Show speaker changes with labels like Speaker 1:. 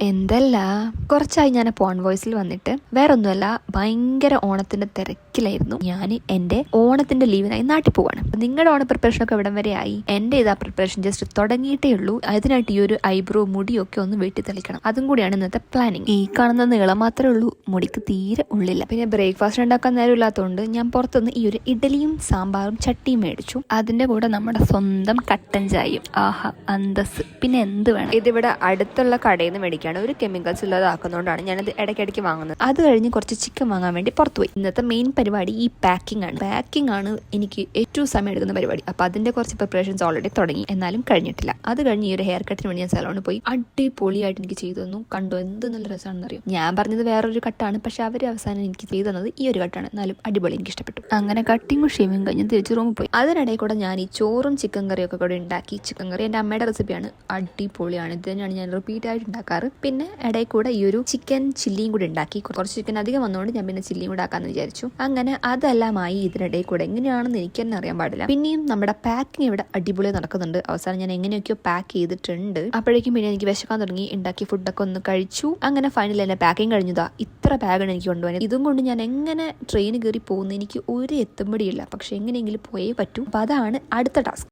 Speaker 1: എന്തല്ല കുറച്ചായി ഞാൻ പോൺ വോയിസിൽ വന്നിട്ട് വേറൊന്നുമല്ല, ഭയങ്കര ഓണത്തിന്റെ തിരക്കിലായിരുന്നു. ഞാൻ എന്റെ ഓണത്തിന്റെ ലീവിനായി നാട്ടിൽ പോവാണ്. നിങ്ങളുടെ ഓണ പ്രിപ്പറേഷൻ ഒക്കെ ഇവിടം വരെ ആയി. എന്റെ ഇതാ പ്രിപ്പറേഷൻ ജസ്റ്റ് തുടങ്ങിയിട്ടേ ഉള്ളൂ. അതിനായിട്ട് ഈ ഒരു ഐബ്രോ മുടിയൊക്കെ ഒന്ന് വെട്ടി തെളിക്കണം. അതും കൂടിയാണ് ഇന്നത്തെ പ്ലാനിങ്. ഈ കാണുന്ന നീളം മാത്രമേ ഉള്ളൂ, മുടിക്ക് തീരെ ഉള്ളില്ല. പിന്നെ ബ്രേക്ക്ഫാസ്റ്റ് ഉണ്ടാക്കാൻ നേരം ഇല്ലാത്തതുകൊണ്ട് ഞാൻ പുറത്തുനിന്ന് ഈ ഒരു ഇഡലിയും സാമ്പാറും ചട്ടിയും മേടിച്ചു. അതിന്റെ കൂടെ നമ്മുടെ സ്വന്തം കട്ടൻ ചായയും. ആഹാ അന്തസ്. പിന്നെ എന്ത് വേണം. ഇതിവിടെ അടുത്തുള്ള കടയിൽ നിന്ന് മേടിക്കാം. ഒരു കെമിക്കൽസ് ഇല്ലാതാക്കുന്നതുകൊണ്ടാണ് ഞാനത് ഇടയ്ക്കിടയ്ക്ക് വാങ്ങുന്നത്. അത് കഴിഞ്ഞ് കുറച്ച് ചിക്കൻ വാങ്ങാൻ വേണ്ടി പുറത്തുപോയി. ഇന്നത്തെ മെയിൻ പരിപാടി ഈ പാക്കിംഗ് ആണ്. പാക്കിംഗ് ആണ് എനിക്ക് ഏറ്റവും സമയം എടുക്കുന്ന പരിപാടി. അപ്പൊ അതിന്റെ കുറച്ച് പ്രിപ്പറേഷൻസ് ഓൾറെഡി തുടങ്ങി, എന്നാലും കഴിഞ്ഞിട്ടില്ല. അത് കഴിഞ്ഞ് ഈ ഒരു ഹെയർ കട്ടിന് വേണ്ടി ഞാൻ സലോണിൽ പോയി. അടിപൊളിയായിട്ട് എനിക്ക് ചെയ്തു തന്നു. കണ്ടു, എന്ത് നല്ല രസമാണെന്ന് അറിയാം. ഞാൻ പറഞ്ഞത് വേറൊരു കട്ടാണ്, പക്ഷെ അവർ അവസാനം എനിക്ക് ചെയ്തു തന്നത് ഈ ഒരു കട്ടാണ്. എന്നാലും അടിപൊളി, എനിക്ക് ഇഷ്ടപ്പെട്ടു. അങ്ങനെ കട്ടിങ്ങും ഷേവിങ് കഴിഞ്ഞ് തിരിച്ച് റൂമിൽ പോയി. അതിനിടയിൽ കൂടെ ഞാൻ ഈ ചോറും ചിക്കൻ കറിയും ഒക്കെ കൂടെ ഉണ്ടാക്കി. ചിക്കൻ കറി എൻ്റെ അമ്മയുടെ റെസിപ്പിയാണ്, അടിപൊളിയാണ്. ഇത് തന്നെയാണ് ഞാൻ റിപ്പീറ്റ് ആയിട്ട് ഉണ്ടാക്കാറ്. പിന്നെ ഇടയിൽ കൂടെ ഈ ഒരു ചിക്കൻ ചില്ലിയും കൂടി ഉണ്ടാക്കി. കുറച്ച് ചിക്കൻ അധികം വന്നുകൊണ്ട് ഞാൻ പിന്നെ ചില്ലിയും കൂടെ ആക്കാന്ന് വിചാരിച്ചു. അങ്ങനെ അതെല്ലാമായി. ഇതിനിടയിൽ കൂടെ എങ്ങനെയാണെന്ന് എനിക്ക് തന്നെ അറിയാൻ പാടില്ല. പിന്നെയും നമ്മുടെ പാക്കിംഗ് ഇവിടെ അടിപൊളി നടക്കുന്നുണ്ട്. അവസാനം ഞാൻ എങ്ങനെയൊക്കെയോ പാക്ക് ചെയ്തിട്ടുണ്ട്. അപ്പോഴേക്കും പിന്നെ എനിക്ക് വിശക്കാൻ തുടങ്ങി. ഉണ്ടാക്കി ഫുഡൊക്കെ ഒന്ന് കഴിച്ചു. അങ്ങനെ ഫൈനലി എന്നെ പാക്കിംഗ് കഴിഞ്ഞതാ. ഇത്ര ബാഗാണ് എനിക്ക് കൊണ്ടുപോയത്. ഇതും കൊണ്ട് ഞാൻ എങ്ങനെ ട്രെയിൻ കയറി പോകുന്നു എനിക്ക് ഒരു എത്തുമ്പടിയില്ല. പക്ഷെ എങ്ങനെയെങ്കിലും പോയേ പറ്റൂ. അപ്പൊ അതാണ് അടുത്ത ടാസ്ക്.